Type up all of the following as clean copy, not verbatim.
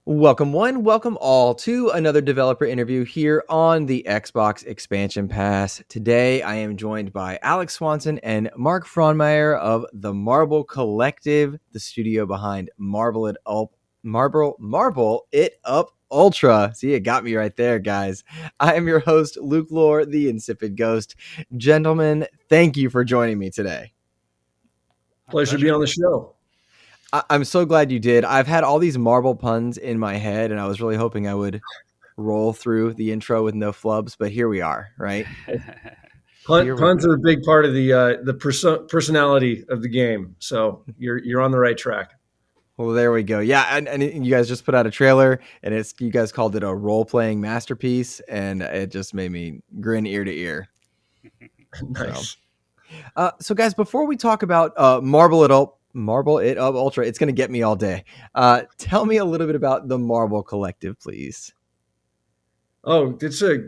Welcome one, welcome all to another developer interview here on the Xbox Expansion Pass. Today I am joined by Alex Swanson and Mark Frohnmayer of the Marble Collective, the studio behind Marble It Up Ultra. See, it got me right there, guys. I am your host, Luke Lore, the Insipid Ghost. Gentlemen, thank you for joining me today. Pleasure to be on the show. I'm so glad you did. I've had all these Marble puns in my head, and I was really hoping I would roll through the intro with no flubs, but here we are, right? Puns are a big part of the personality of the game, so you're on the right track. Well, there we go. Yeah, and you guys just put out a trailer, and you guys called it a role-playing masterpiece, and it just made me grin ear to ear. Nice. So guys, before we talk about Marble It Up Ultra, it's going to get me all day. Tell me a little bit about the Marble Collective, please. Oh, it's a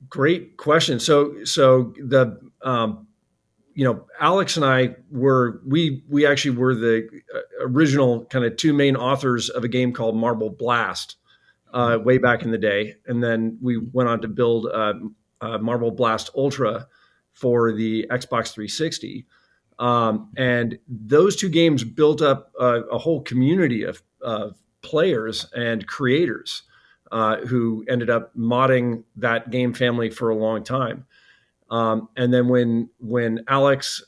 great question. So the Alex and I we actually were the original kind of two main authors of a game called Marble Blast way back in the day, and then we went on to build Marble Blast Ultra for the Xbox 360. And those two games built up a whole community of players and creators who ended up modding that game family for a long time. And then when Alex,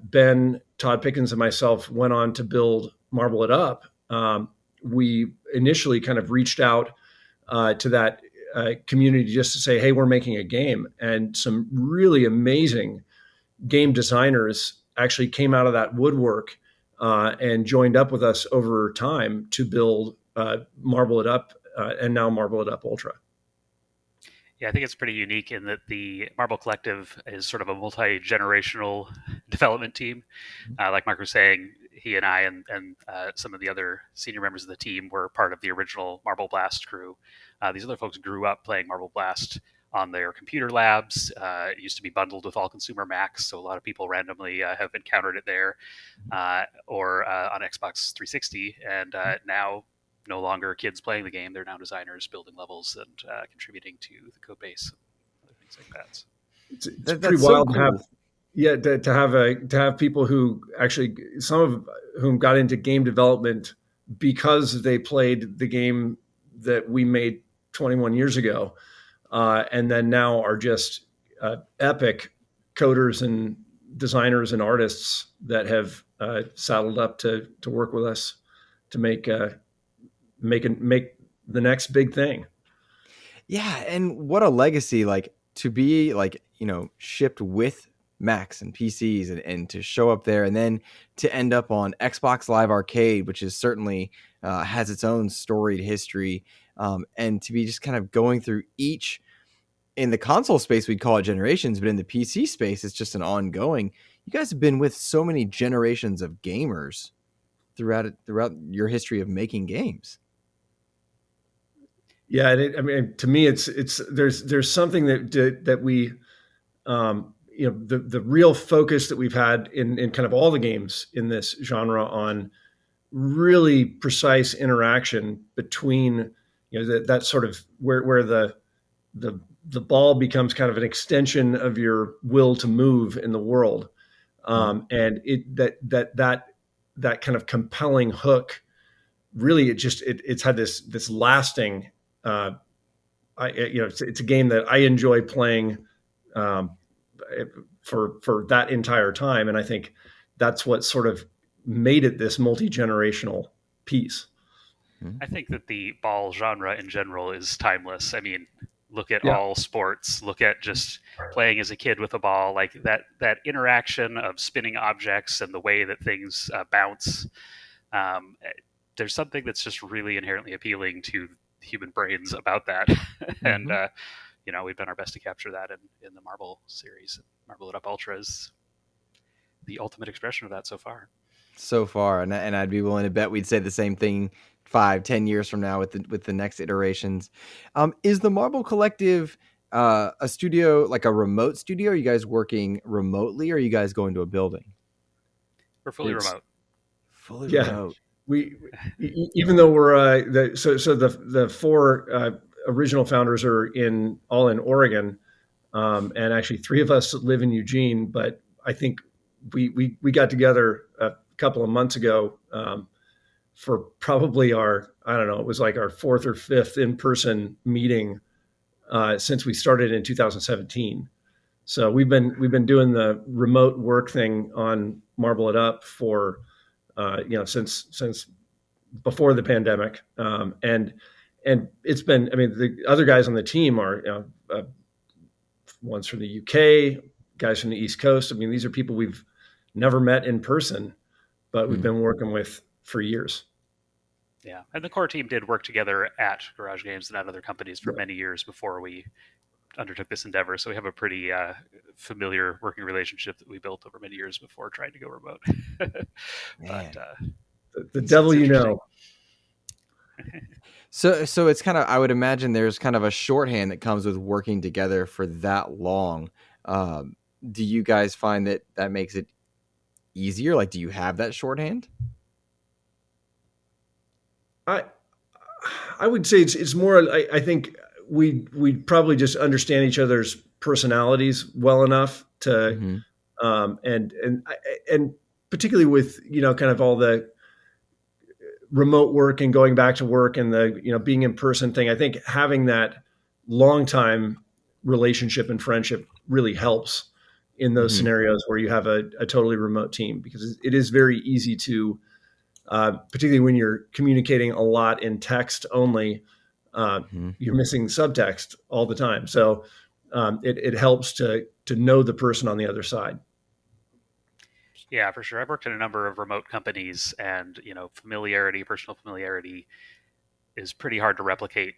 Ben, Todd Pickens, and myself went on to build Marble It Up, we initially kind of reached out to that community just to say, hey, we're making a game. And some really amazing game designers actually came out of that woodwork and joined up with us over time to build Marble It Up and now Marble It Up Ultra. Yeah, I think it's pretty unique in that the Marble Collective is sort of a multi-generational development team. Like Mark was saying, he and I and some of the other senior members of the team were part of the original Marble Blast crew. These other folks grew up playing Marble Blast on their computer labs. It used to be bundled with all consumer Macs, so a lot of people randomly have encountered it there, or on Xbox 360, and now no longer kids playing the game. They're now designers building levels and contributing to the code base and other things like that. It's pretty wild to have, to have people who actually, some of whom got into game development because they played the game that we made 21 years ago, and then now are just epic coders and designers and artists that have saddled up to work with us to make the next big thing. Yeah, and what a legacy, like to be shipped with Macs and PCs and to show up there and then to end up on Xbox Live Arcade, which is certainly has its own storied history, and to be just kind of going through each. In the console space, we'd call it generations, but in the PC space, it's just an ongoing. You guys have been with so many generations of gamers throughout your history of making games. Yeah, I mean, to me, it's there's something that we, the real focus that we've had in kind of all the games in this genre on really precise interaction between, that sort of where the ball becomes kind of an extension of your will to move in the world, and that kind of compelling hook. Really, it's had this lasting. It's a game that I enjoy playing for that entire time, and I think that's what sort of made it this multi-generational piece. I think that the ball genre in general is timeless. I mean, look at Yeah. all sports. Look at just playing as a kid with a ball, like that interaction of spinning objects and the way that things bounce. Um, there's something that's just really inherently appealing to human brains about that, and we've done our best to capture that in the Marble series. Marble It Up Ultra is the ultimate expression of that so far. And I'd be willing to bet we'd say the same thing 5-10 years from now with the next iterations. Is the Marble Collective a studio, like a remote studio? Are you guys working remotely, or are you guys going to a building? We're fully remote. Fully remote. we even though we're the four original founders are all in Oregon, and actually three of us live in Eugene. But I think we got together a couple of months ago for probably I don't know, it was like our fourth or fifth in person meeting since we started in 2017. So we've been doing the remote work thing on Marble It Up for since before the pandemic, and it's been. I mean, the other guys on the team are one's from the UK, guys from the East Coast. I mean, these are people we've never met in person, but we've been working with for years. Yeah, and the core team did work together at Garage Games and at other companies for many years before we undertook this endeavor. So we have a pretty familiar working relationship that we built over many years before trying to go remote. But the devil you know. So it's kind of, I would imagine there's kind of a shorthand that comes with working together for that long. Do you guys find that makes it easier? Like, do you have that shorthand? I would say it's more. I think we probably just understand each other's personalities well enough to, and particularly with kind of all the remote work and going back to work and the being in person thing. I think having that long time relationship and friendship really helps in those scenarios where you have a totally remote team, because it is very easy to. Particularly when you're communicating a lot in text only, you're missing subtext all the time. So it helps to know the person on the other side. Yeah, for sure. I've worked in a number of remote companies, and personal familiarity is pretty hard to replicate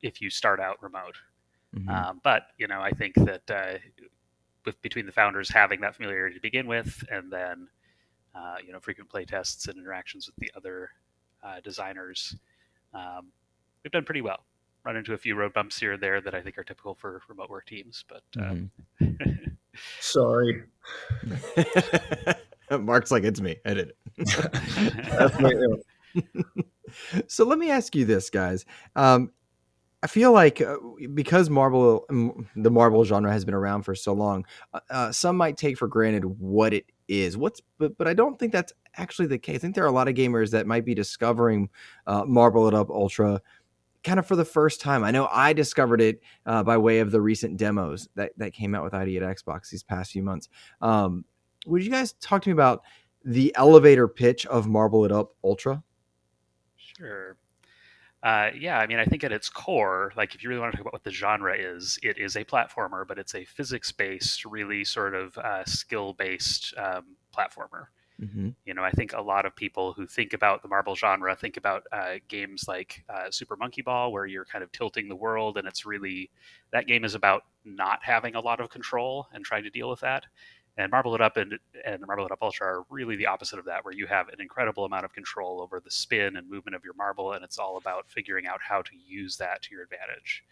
if you start out remote. But I think that between the founders having that familiarity to begin with, and then frequent play tests and interactions with the other designers, we've done pretty well. Run into a few road bumps here and there that I think are typical for remote work teams, but sorry. Mark's like, it's me. I did it. So let me ask you this, guys. I feel like because the Marble genre has been around for so long, some might take for granted what it is. But I don't think that's actually the case. I think there are a lot of gamers that might be discovering Marble It Up Ultra kind of for the first time. I know I discovered it by way of the recent demos that came out with ID at Xbox these past few months. Would you guys talk to me about the elevator pitch of Marble It Up Ultra? Sure. Yeah, I mean, I think at its core, like if you really want to talk about what the genre is, it is a platformer, but it's a physics-based, really sort of skill-based platformer. I think a lot of people who think about the Marble genre think about games like Super Monkey Ball, where you're kind of tilting the world, and that game is about not having a lot of control and trying to deal with that. And Marble It Up and Marble It Up Ultra are really the opposite of that, where you have an incredible amount of control over the spin and movement of your marble, and it's all about figuring out how to use that to your advantage.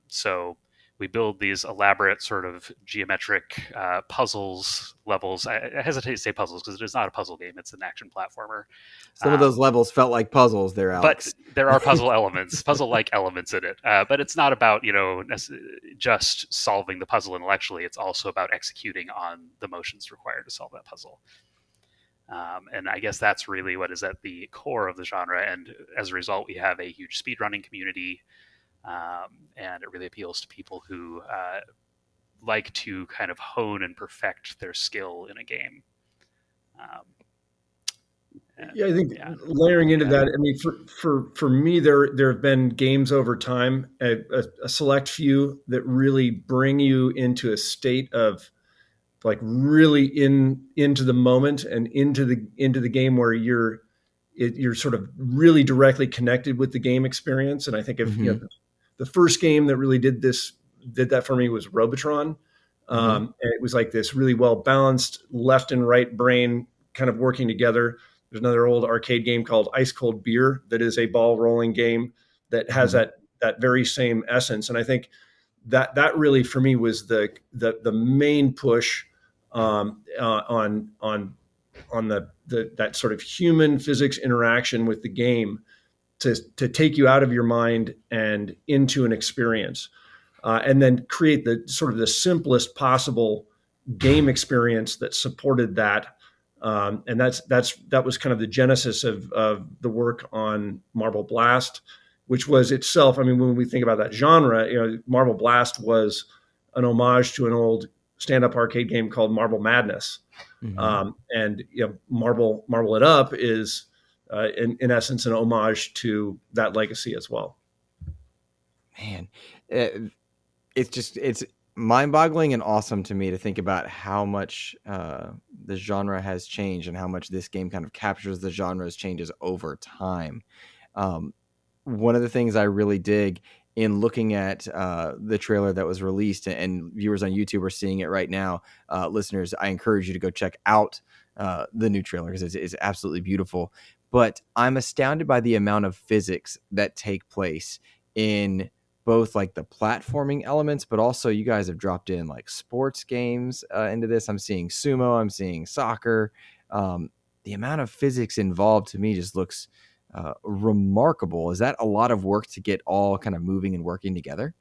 So we build these elaborate sort of geometric puzzles, levels. I hesitate to say puzzles because it is not a puzzle game. It's an action platformer. Some of those levels felt like puzzles there, Alex. But there are puzzle-like elements in it. But it's not about, just solving the puzzle intellectually. It's also about executing on the motions required to solve that puzzle. And I guess that's really what is at the core of the genre. And as a result, we have a huge speedrunning community. And it really appeals to people who like to kind of hone and perfect their skill in a game. I think layering into that, I mean, for me, there have been games over time, a select few that really bring you into a state of like really into the moment and into the game where you're sort of really directly connected with the game experience. And I think if the first game that really did that for me was Robotron. And it was like this really well balanced left and right brain kind of working together. There's another old arcade game called Ice Cold Beer that is a ball rolling game that has that very same essence. And I think that really for me was the main push on on that sort of human physics interaction with the game to take you out of your mind and into an experience, and then create the sort of the simplest possible game experience that supported that. And that was kind of the genesis of the work on Marble Blast, which was itself. I mean, when we think about that genre, Marble Blast was an homage to an old stand-up arcade game called Marble Madness. And Marble It Up is in essence an homage to that legacy as well. Man, it's mind-boggling and awesome to me to think about how much the genre has changed and how much this game kind of captures the genre's changes over time. One of the things I really dig in looking at the trailer that was released, and viewers on YouTube are seeing it right now, listeners, I encourage you to go check out the new trailer because it's absolutely beautiful. But I'm astounded by the amount of physics that take place in both like the platforming elements, but also you guys have dropped in like sports games into this. I'm seeing sumo, I'm seeing soccer. The amount of physics involved to me just looks remarkable. Is that a lot of work to get all kind of moving and working together?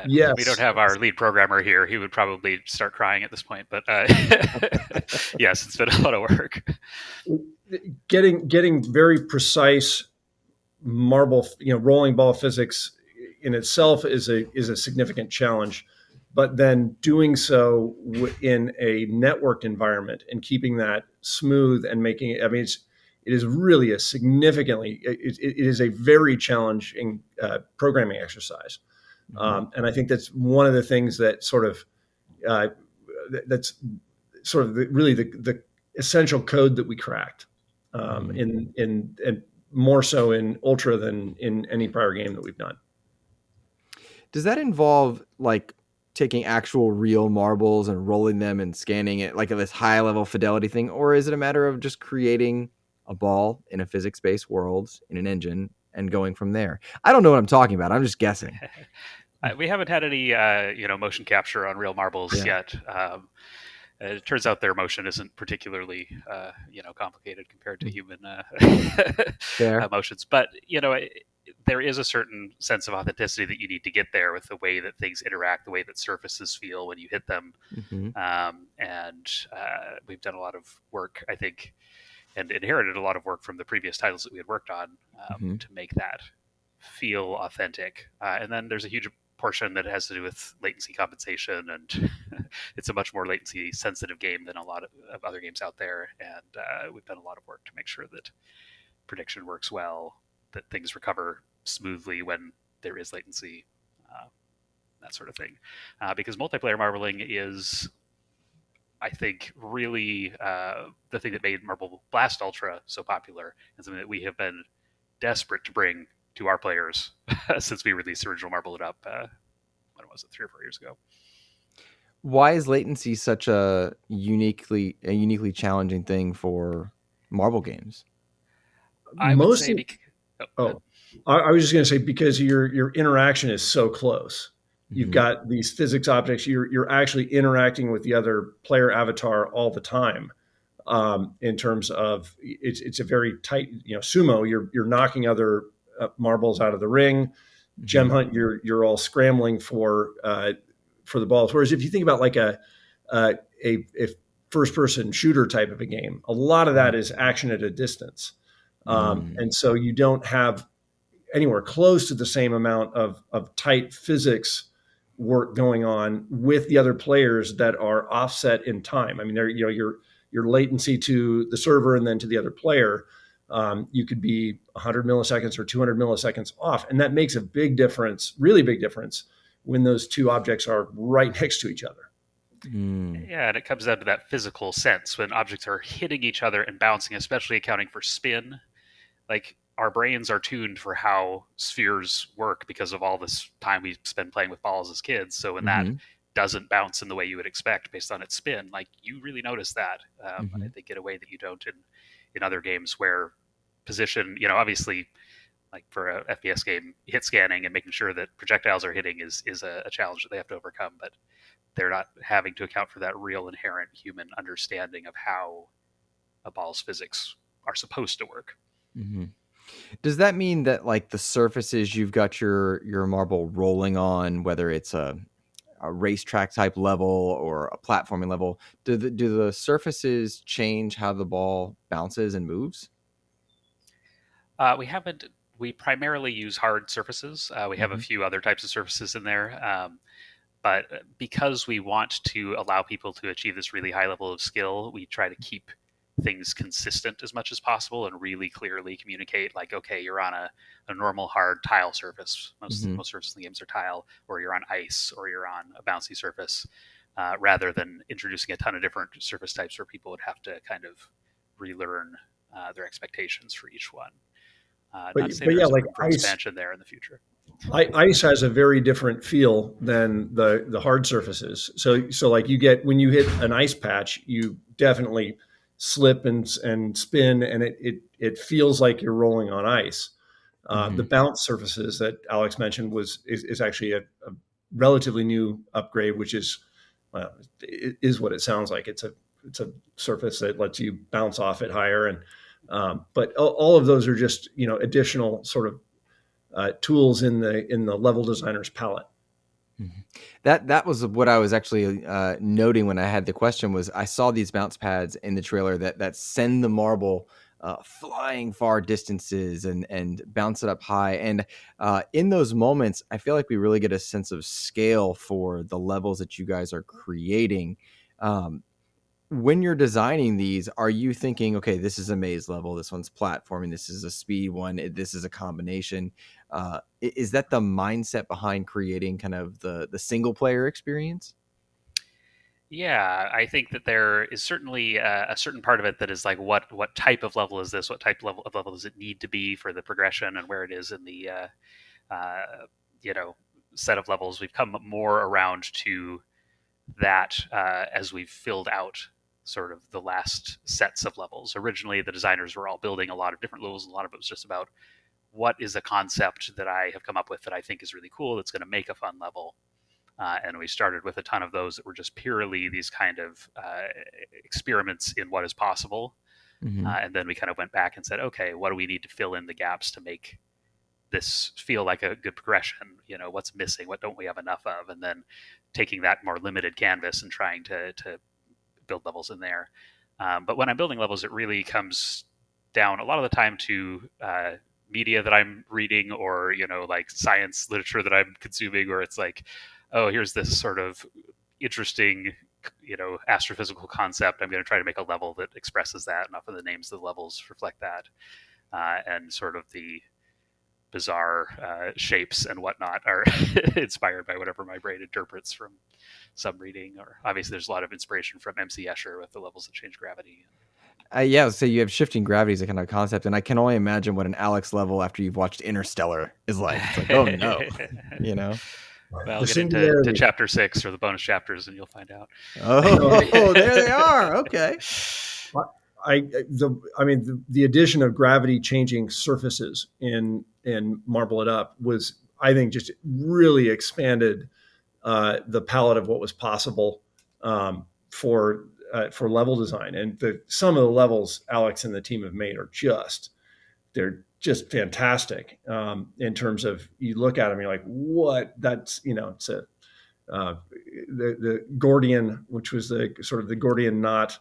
Yes. We don't have our lead programmer here. He would probably start crying at this point. But yes, it's been a lot of work. Getting very precise marble, rolling ball physics in itself is a significant challenge. But then doing so in a networked environment and keeping that smooth and making it, I mean, it is really a significantly, it is a very challenging programming exercise. And I think that's one of the things that sort of, that's sort of really the essential code that we cracked in more so in Ultra than in any prior game that we've done. Does that involve like taking actual real marbles and rolling them and scanning it like this high level fidelity thing? Or is it a matter of just creating a ball in a physics-based world in an engine and going from there? I don't know what I'm talking about. I'm just guessing. We haven't had any, motion capture on real marbles yet. It turns out their motion isn't particularly, complicated compared to human motions. But there is a certain sense of authenticity that you need to get there with the way that things interact, the way that surfaces feel when you hit them. And we've done a lot of work, I think, and inherited a lot of work from the previous titles that we had worked on to make that feel authentic. And then there's a huge portion that has to do with latency compensation, and it's a much more latency sensitive game than a lot of other games out there. And we've done a lot of work to make sure that prediction works well, that things recover smoothly when there is latency, that sort of thing. Because multiplayer marbling is, I think, really the thing that made Marble Blast Ultra so popular, and something that we have been desperate to bring to our players since we released the original Marble It Up, when was it, 3 or 4 years ago. Why is latency such a uniquely challenging thing for marble games? I would say I was just going to say, because your interaction is so close. You've got these physics objects. You're actually interacting with the other player avatar all the time. In terms of it's a very tight, sumo. You're knocking other marbles out of the ring. Gem hunt, you're all scrambling for the balls. Whereas if you think about like a first person shooter type of a game, a lot of that is action at a distance. And so you don't have anywhere close to the same amount of tight physics work going on with the other players that are offset in time. I mean, your latency to the server and then to the other player, you could be 100 milliseconds or 200 milliseconds off. And that makes a big difference, really big difference, when those two objects are right next to each other. Yeah, and it comes down to that physical sense when objects are hitting each other and bouncing, especially accounting for spin. Like, our brains are tuned for how spheres work because of all this time we spend playing with balls as kids. So when that doesn't bounce in the way you would expect based on its spin, like, you really notice that. I think in a way that you don't in other games where position, obviously, like for a FPS game, hit scanning and making sure that projectiles are hitting is a challenge that they have to overcome. But they're not having to account for that real inherent human understanding of how a ball's physics are supposed to work. Mm-hmm. Does that mean that like the surfaces you've got your marble rolling on, whether it's a racetrack type level or a platforming level, do the surfaces change how the ball bounces and moves? We haven't. We primarily use hard surfaces. We have a Mm-hmm. few other types of surfaces in there, but because we want to allow people to achieve this really high level of skill, we try to keep things consistent as much as possible and really clearly communicate. Like, okay, you're on a normal hard tile surface. Mm-hmm. Most surfaces in the games are tile, or you're on ice, or you're on a bouncy surface, rather than introducing a ton of different surface types where people would have to kind of relearn their expectations for each one. Not to say But there yeah, isn't like room for ice. expansion there in the future. Ice has a very different feel than the hard surfaces. So like you get when you hit an ice patch, you definitely slip and spin, and it feels like you're rolling on ice. Mm-hmm. The bounce surfaces that Alex mentioned is actually a relatively new upgrade, which is well, it is what it sounds like. It's a surface that lets you bounce off it higher, and but all of those are just additional sort of tools in the level designer's palette. Mhm. That was what I was actually noting when I had the question. Was I saw these bounce pads in the trailer that send the marble flying far distances and bounce it up high. And in those moments, I feel like we really get a sense of scale for the levels that you guys are creating. Um, when you're designing these, are you thinking, okay, this is a maze level, this one's platforming, this is a speed one, this is a combination? Is that the mindset behind creating kind of the single player experience? Yeah, I think that there is certainly a certain part of it that is like, what type of level is this? What type of level does it need to be for the progression and where it is in the uh, you know set of levels? We've come more around to that as we've filled out sort of the last sets of levels. Originally, the designers were all building a lot of different levels. A lot of it was just about what is a concept that I have come up with that I think is really cool that's going to make a fun level. And we started with a ton of those that were just purely these kind of experiments in what is possible. Mm-hmm. And then we kind of went back and said, okay, what do we need to fill in the gaps to make this feel like a good progression? What's missing? What don't we have enough of? And then taking that more limited canvas and trying to build levels in there. But when I'm building levels, it really comes down a lot of the time to media that I'm reading, or like science literature that I'm consuming, where it's like, oh, here's this sort of interesting astrophysical concept. I'm going to try to make a level that expresses that, and often the names of the levels reflect that, and sort of the bizarre shapes and whatnot are inspired by whatever my brain interprets from some reading. Or obviously there's a lot of inspiration from MC Escher with the levels that change gravity. Yeah, so you have shifting gravity as a kind of concept, and I can only imagine what an Alex level after you've watched Interstellar is like. It's like, oh no, you know. Well, The get into singularity. chapter 6 or the bonus chapters and you'll find out. Oh, there they are. Okay. The addition of gravity changing surfaces in Marble It Up was, I think, just really expanded the palette of what was possible for level design. And some of the levels Alex and the team have made are they're just fantastic in terms of, you look at them, you're like, what? That's it's a the Gordian, which was the sort of the Gordian knot,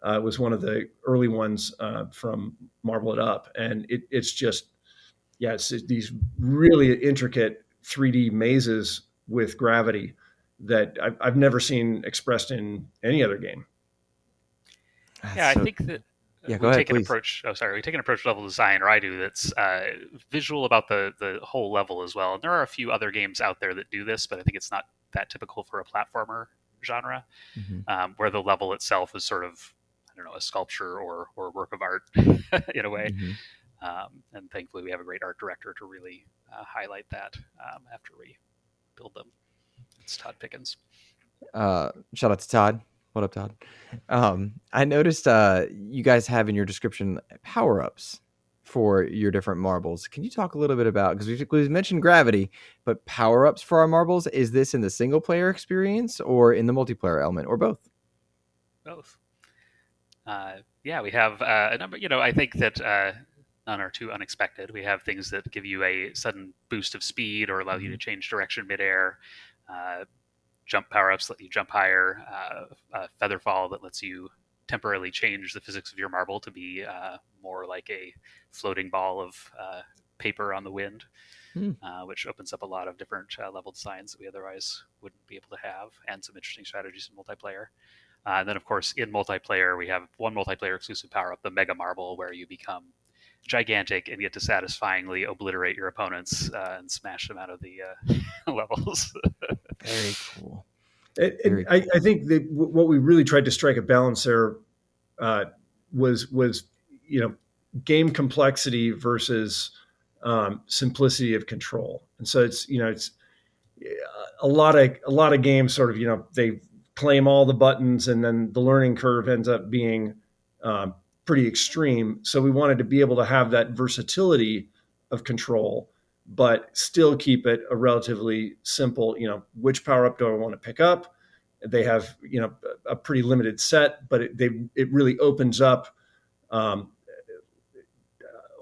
was one of the early ones from Marble It Up, and it's just it's these really intricate 3D mazes with gravity that I've never seen expressed in any other game. That's Yeah, I so. think that Yeah, go we ahead, take an please. approach. Oh, sorry, we take an approach to level design, or I do. That's visual about the whole level as well. And there are a few other games out there that do this, but I think it's not that typical for a platformer genre, Mm-hmm. where the level itself is sort of, I don't know, a sculpture or a work of art in a way. Mm-hmm. And thankfully, we have a great art director to really highlight that after we build them. It's Todd Pickens. Shout out to Todd. What up, Todd? I noticed you guys have in your description power ups for your different marbles. Can you talk a little bit about, because we've mentioned gravity, but power-ups for our marbles, is this in the single player experience or in the multiplayer element, or both? Both. Yeah, we have a number. I think that none are too unexpected. We have things that give you a sudden boost of speed or allow you to change direction midair. Uh, Jump power-ups let you jump higher. Feather fall that lets you temporarily change the physics of your marble to be more like a floating ball of paper on the wind, which opens up a lot of different level designs that we otherwise wouldn't be able to have, and some interesting strategies in multiplayer. And then, of course, in multiplayer, we have one multiplayer exclusive power up, the Mega Marble, where you become gigantic and get to satisfyingly obliterate your opponents and smash them out of the levels. Very cool. And I think that what we really tried to strike a balance there was game complexity versus simplicity of control. And so it's a lot of games sort of they claim all the buttons, and then the learning curve ends up being pretty extreme. So we wanted to be able to have that versatility of control, but still keep it a relatively simple. Which power up do I want to pick up? They have a pretty limited set, but it really opens up um,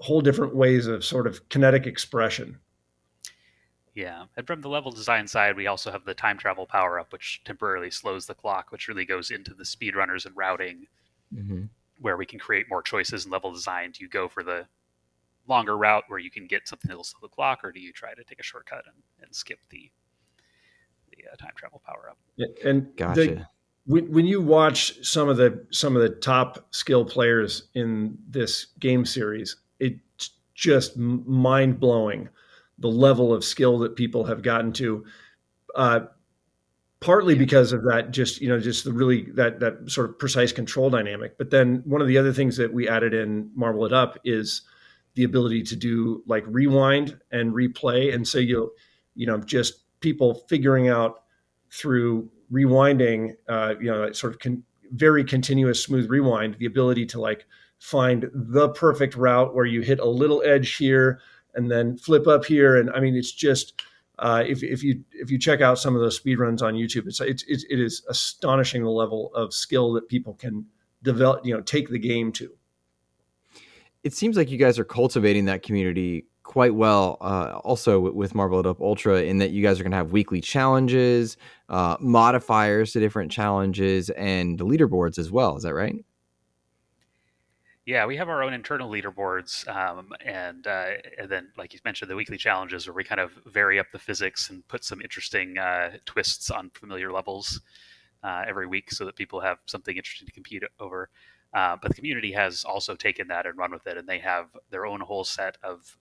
whole different ways of sort of kinetic expression. Yeah, and from the level design side, we also have the time travel power up, which temporarily slows the clock, which really goes into the speedrunners and routing, where we can create more choices in level design. Do you go for the longer route where you can get something that will slow the clock, or do you try to take a shortcut and skip the time travel power up? And Gotcha. when you watch some of the top skill players in this game series, it's just mind blowing the level of skill that people have gotten to. Partly because of that, just the really that sort of precise control dynamic. But then one of the other things that we added in Marble It Up is the ability to do like rewind and replay, and so just people figuring out through rewinding, that sort of very continuous smooth rewind, the ability to like find the perfect route where you hit a little edge here and then flip up here, and I mean it's just if you check out some of those speed runs on YouTube, it is astonishing the level of skill that people can develop, take the game to. It seems like you guys are cultivating that community quite well. Also with Marvel It Up Ultra, in that you guys are going to have weekly challenges, modifiers to different challenges, and the leaderboards as well. Is that right? Yeah, we have our own internal leaderboards, and then, like you mentioned, the weekly challenges where we kind of vary up the physics and put some interesting twists on familiar levels every week, so that people have something interesting to compete over. But the community has also taken that and run with it, and they have their own whole set of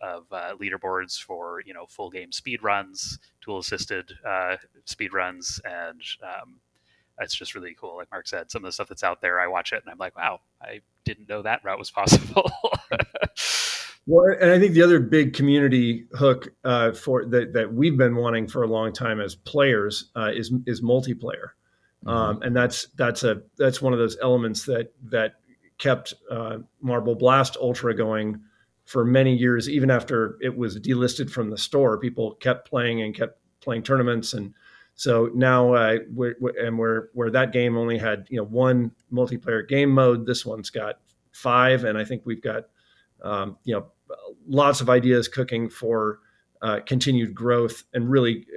leaderboards for full game speed runs, tool assisted speed runs, and it's just really cool. Like Mark said, some of the stuff that's out there, I watch it and I'm like, wow, I didn't know that route was possible. Well, and I think the other big community hook for that we've been wanting for a long time as players is multiplayer, and that's one of those elements that kept Marble Blast Ultra going for many years, even after it was delisted from the store. People kept playing and kept playing tournaments, and so now where that game only had one multiplayer game mode, this one's got five, and I think we've got lots of ideas cooking for continued growth and really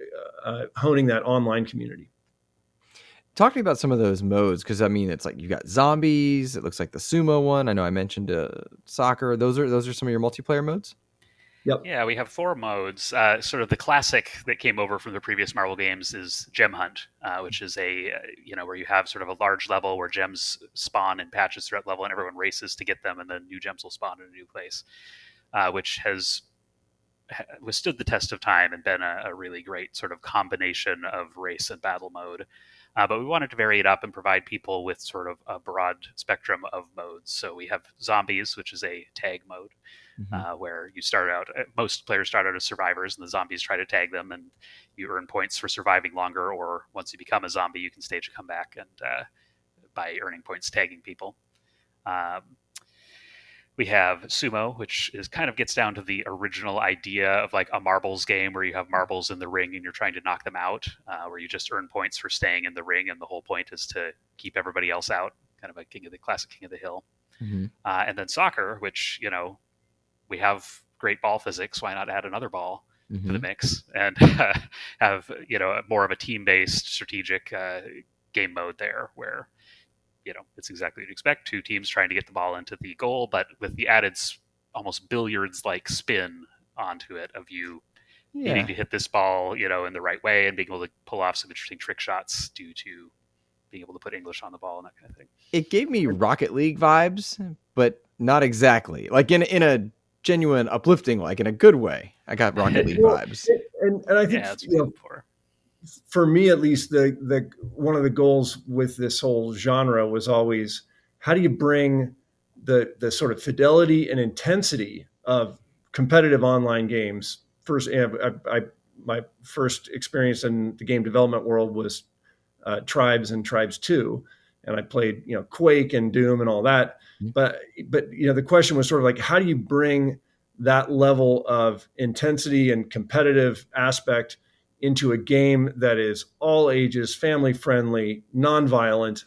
honing that online community. Talk to me about some of those modes, because I mean, it's like you got zombies. It looks like the sumo one. I know I mentioned soccer. Those are some of your multiplayer modes. Yep. Yeah, we have four modes. Sort of the classic that came over from the previous Marvel games is Gem Hunt, which is where you have sort of a large level where gems spawn in patches throughout the level, and everyone races to get them, and then new gems will spawn in a new place, which has withstood the test of time and been a really great sort of combination of race and battle mode. But we wanted to vary it up and provide people with sort of a broad spectrum of modes. So we have zombies, which is a tag mode, where you start out, most players start out as survivors, and the zombies try to tag them, and you earn points for surviving longer, or once you become a zombie, you can stage a comeback and by earning points tagging people. We have Sumo, which is kind of gets down to the original idea of like a marbles game where you have marbles in the ring and you're trying to knock them out, where you just earn points for staying in the ring, and the whole point is to keep everybody else out, kind of a classic King of the Hill. Mm-hmm. And then soccer, which we have great ball physics. Why not add another ball to the Mm-hmm. mix and have more of a team-based strategic game mode there, where it's exactly what you expect: two teams trying to get the ball into the goal, but with the added almost billiards-like spin onto it of you needing Yeah. to hit this ball, in the right way and being able to pull off some interesting trick shots due to being able to put English on the ball and that kind of thing. It gave me Rocket League vibes, but not exactly. Like in a genuine uplifting, like in a good way. I got Rocket League Well, vibes. and I think Yeah, that's what you hope for. for me at least, the one of the goals with this whole genre was always, how do you bring the sort of fidelity and intensity of competitive online games. First, my first experience in the game development world was Tribes and Tribes 2, and I played Quake and Doom and all that. But the question was sort of like, how do you bring that level of intensity and competitive aspect into a game that is all ages, family friendly, nonviolent,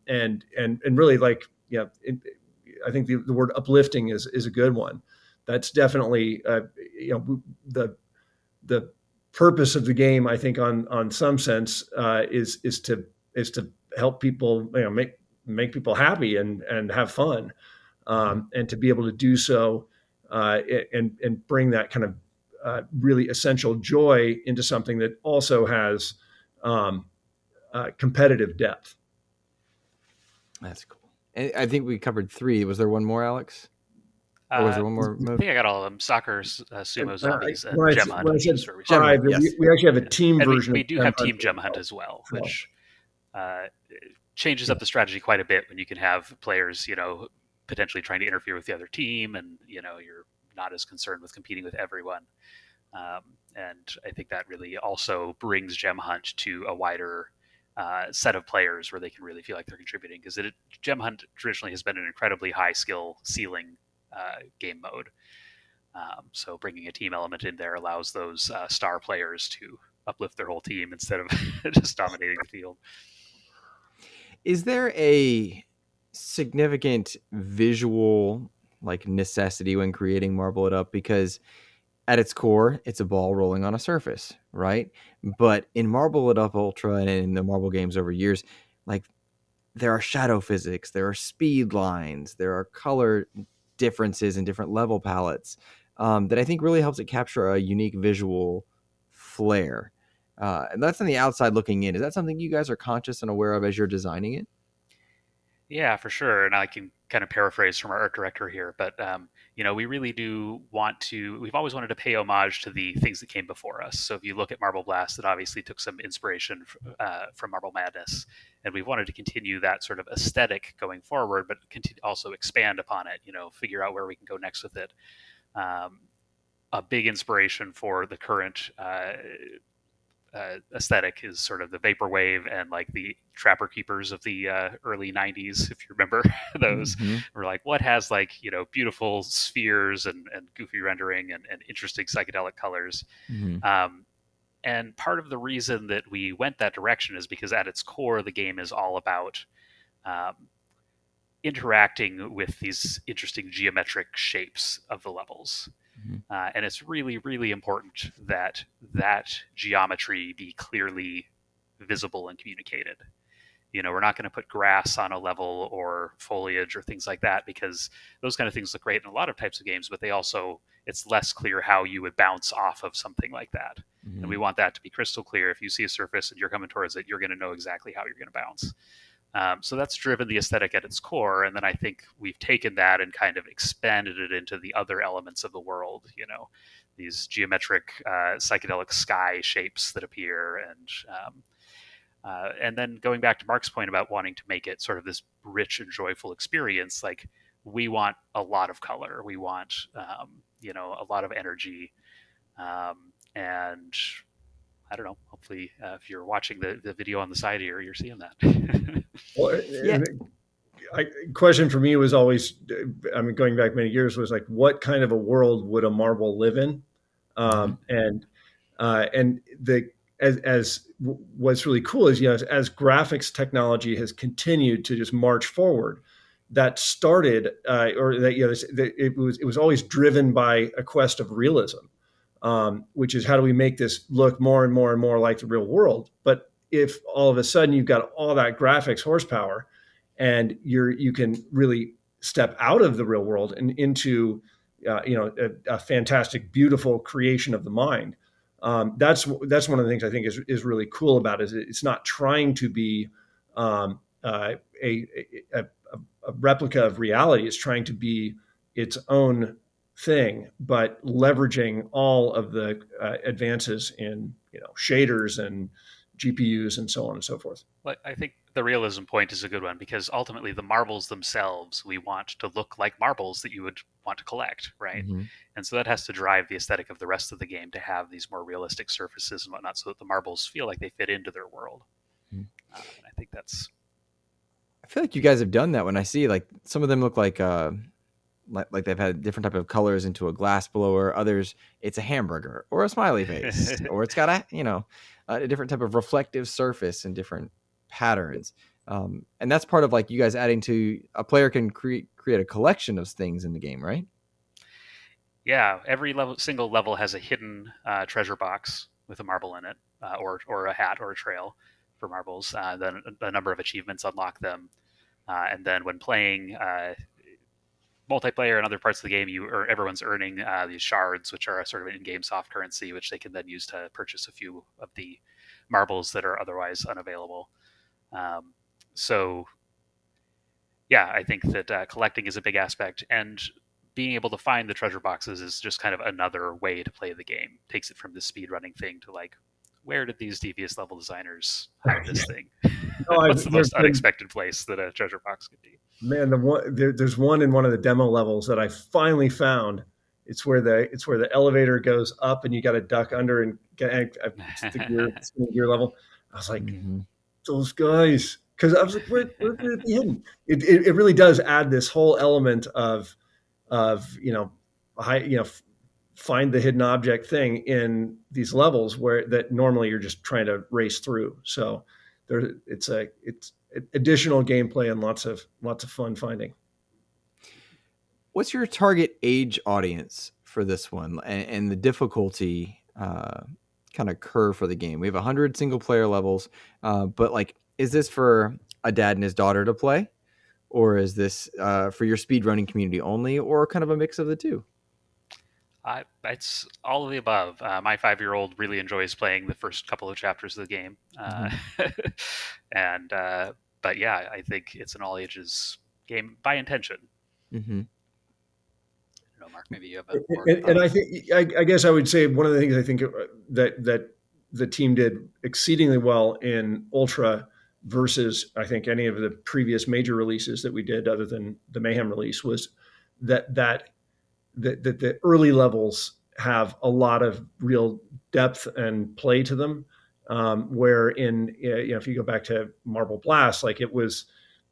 and really like I think the word uplifting is a good one. That's definitely the purpose of the game. I think on some sense is to help people make people happy and have fun, and to be able to do so and bring that kind of really essential joy into something that also has competitive depth. That's cool. And I think we covered 3. Was there one more, Alex? Or was there one more I mode? think I got all of them: soccer, sumo, zombies, and When gem hunt, I which said is where we Gem started. Hunt, Tribe, yes. we actually have a team And version we of do Gem have Hunt Team Gem Hunt as well, so, which changes up the strategy quite a bit when you can have players, potentially trying to interfere with the other team, and you're not as concerned with competing with everyone. And I think that really also brings Gem Hunt to a wider set of players where they can really feel like they're contributing, because Gem Hunt traditionally has been an incredibly high skill ceiling game mode. So bringing a team element in there allows those star players to uplift their whole team instead of just dominating the field. Is there a significant visual like necessity when creating Marble It Up? Because at its core, it's a ball rolling on a surface, right? But in Marble It Up Ultra and in the Marble games over years, like there are shadow physics, there are speed lines, there are color differences in different level palettes that I think really helps it capture a unique visual flair. And that's on the outside looking in. Is that something you guys are conscious and aware of as you're designing it? Yeah, for sure. And I can kind of paraphrase from our art director here, but we really do want to. We've always wanted to pay homage to the things that came before us. So if you look at Marble Blast, it obviously took some inspiration from Marble Madness, and we wanted to continue that sort of aesthetic going forward, but also expand upon it. Figure out where we can go next with it. A big inspiration for the current aesthetic is sort of the vaporwave and like the Trapper Keepers of the early 90s, if you remember those. Mm-hmm. We're like, what has like beautiful spheres and goofy rendering and interesting psychedelic colors. Mm-hmm. And part of the reason that we went that direction is because at its core the game is all about um, interacting with these interesting geometric shapes of the levels. And it's really, really important that that geometry be clearly visible and communicated. We're not going to put grass on a level or foliage or things like that, because those kind of things look great in a lot of types of games, but it's less clear how you would bounce off of something like that. Mm-hmm. And we want that to be crystal clear. If you see a surface and you're coming towards it, you're going to know exactly how you're going to bounce. So that's driven the aesthetic at its core, and then I think we've taken that and kind of expanded it into the other elements of the world. These geometric, psychedelic sky shapes that appear, and then going back to Mark's point about wanting to make it sort of this rich and joyful experience, like we want a lot of color, we want a lot of energy, and I don't know. Hopefully, if you're watching the video on the side here, you're seeing that. Well, Yeah. question for me was always, I mean, going back many years, was like, what kind of a world would a marble live in? And the as what's really cool is, as graphics technology has continued to just march forward, that started or that it was always driven by a quest of realism, which is how do we make this look more and more and more like the real world? But if all of a sudden you've got all that graphics horsepower, and you can really step out of the real world and into a fantastic, beautiful creation of the mind. That's one of the things I think is really cool about it. Is it's not trying to be a replica of reality. It's trying to be its own thing, but leveraging all of the advances in shaders and GPUs and so on and so forth. But I think the realism point is a good one because ultimately the marbles themselves we want to look like marbles that you would want to collect, right? Mm-hmm. And so that has to drive the aesthetic of the rest of the game to have these more realistic surfaces and whatnot, so that the marbles feel like they fit into their world. Mm-hmm. And I think that's. I feel like you guys have done that when I see like some of them look like they've had different type of colors into a glass blower. Others, it's a hamburger or a smiley face, or it's got a different type of reflective surface and different patterns. And that's part of like you guys adding to a player can create a collection of things in the game, right? Yeah, every single level has a hidden treasure box with a marble in it, or a hat or a trail for marbles. Then a number of achievements unlock them, and then when playing multiplayer and other parts of the game, everyone's earning these shards, which are a sort of in-game soft currency, which they can then use to purchase a few of the marbles that are otherwise unavailable. So, yeah, I think that collecting is a big aspect, and being able to find the treasure boxes is just kind of another way to play the game. Takes it from the speedrunning thing to like, where did these devious level designers hide this thing? What's the most unexpected place that a treasure box could be? Man, there's one in one of the demo levels that I finally found. It's where the elevator goes up and you got to duck under and get the gear level. I was like, those guys, because I was like, where could it be hidden? It really does add this whole element of find the hidden object thing in these levels where that normally you're just trying to race through. So it's additional gameplay and lots of fun finding. What's your target age audience for this one and the difficulty kind of curve for the game? We have 100 single player levels, but like, is this for a dad and his daughter to play, or is this for your speedrunning community only, or kind of a mix of the two? It's all of the above. My 5-year-old really enjoys playing the first couple of chapters of the game, and but yeah, I think it's an all ages game by intention. Mm-hmm. I don't know, Mark, maybe you have a more. And I think I guess I would say one of the things I think that the team did exceedingly well in Ultra versus I think any of the previous major releases that we did, other than the Mayhem release, was that the early levels have a lot of real depth and play to them. Where in if you go back to Marble Blast, like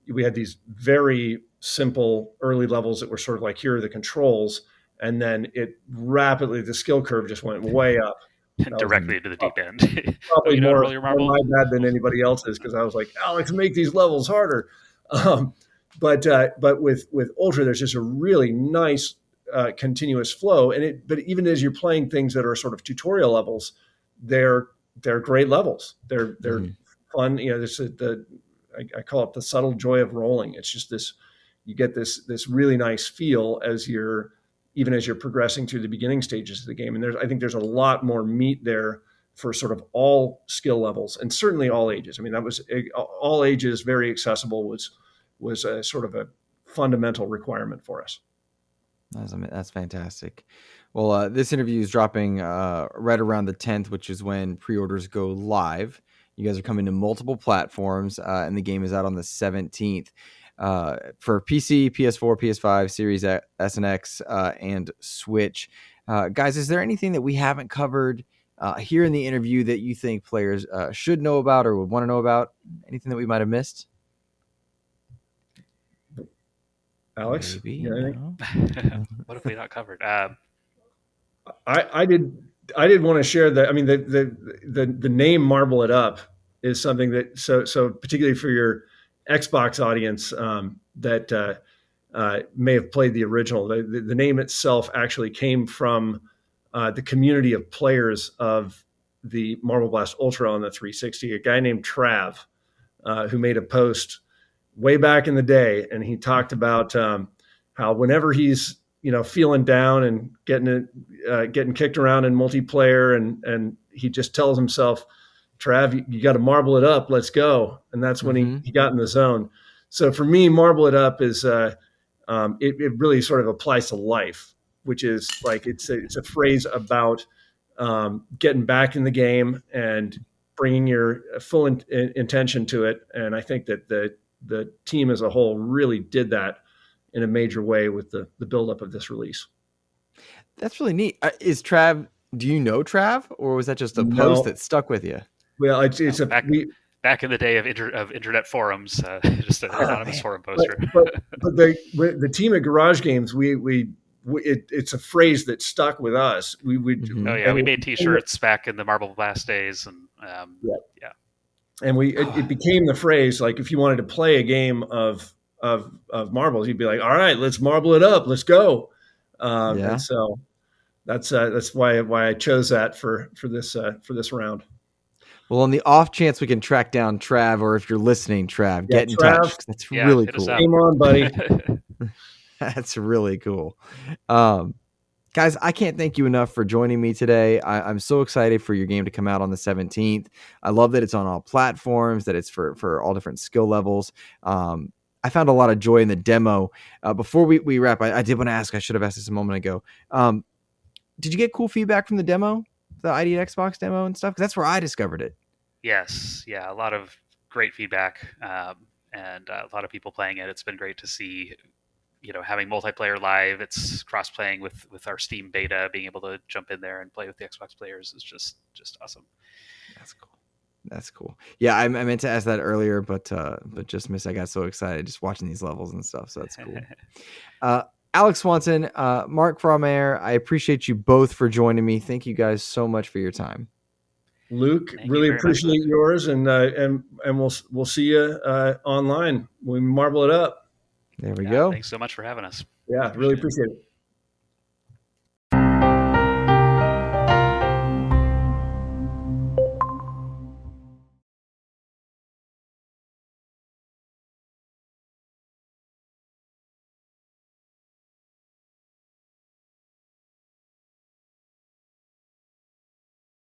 we had these very simple early levels that were sort of like, here are the controls, and then the skill curve just went way up. Directly into the deep end. Probably more my bad than anybody else's, because I was like, Alex, make these levels harder. But with Ultra, there's just a really nice continuous flow, but even as you're playing things that are sort of tutorial levels, they're great levels. They're fun. I call it the subtle joy of rolling. It's just this, you get this really nice feel as you're progressing through the beginning stages of the game. And I think there's a lot more meat there for sort of all skill levels and certainly all ages. I mean, that was all ages, very accessible was a sort of a fundamental requirement for us. That's fantastic. Well, this interview is dropping right around the 10th, which is when pre-orders go live. You guys are coming to multiple platforms, and the game is out on the 17th for PC, PS4, PS5, Series S and X, and Switch. Guys, is there anything that we haven't covered here in the interview that you think players should know about or would want to know about? Anything that we might have missed? Alex, Maybe, you got anything? no. What have we not covered? I did want to share that. I mean, the name "Marble It Up" is something that so particularly for your Xbox audience that may have played the original. The name itself actually came from the community of players of the Marble Blast Ultra on the 360. A guy named Trav who made a post way back in the day, and he talked about how whenever he's feeling down and getting kicked around in multiplayer, and he just tells himself, "Trav, you got to marble it up. Let's go." And that's when he got in the zone. So for me, marble it up is it really sort of applies to life, which is like it's a phrase about getting back in the game and bringing your full intention to it. And I think that the team as a whole really did that in a major way with the buildup of this release. That's really neat. Is Trav? Do you know Trav, or was that just a post No, that stuck with you? well, it's a back in the day of internet forums, just an anonymous forum poster. but the team at Garage Games, it's a phrase that stuck with us. We made T-shirts back in the Marble Blast days, and yeah. And it became the phrase, like if you wanted to play a game of marbles, you'd be like, all right, let's marble it up, let's go. And so that's why I chose that for this round. Well, on the off chance we can track down Trav, or if you're listening, Trav, get in touch. That's really cool. Game on, buddy. That's really cool. Guys, I can't thank you enough for joining me today. I'm so excited for your game to come out on the 17th. I love that it's on all platforms, that it's for all different skill levels. I found a lot of joy in the demo. Before we wrap, I did want to ask, I should have asked this a moment ago. Did you get cool feedback from the demo, the ID at Xbox demo and stuff? Because that's where I discovered it. Yes. Yeah. A lot of great feedback and a lot of people playing it. It's been great to see, having multiplayer live. It's cross-playing with our Steam beta, being able to jump in there and play with the Xbox players is just awesome. That's cool. Yeah, I meant to ask that earlier, but just missed. I got so excited just watching these levels and stuff. So that's cool. Alex Swanson, Mark Frohnmayer, I appreciate you both for joining me. Thank you guys so much for your time. Luke, really appreciate yours, and we'll see you online when we marble it up. There we go. Thanks so much for having us. Yeah, really appreciate it.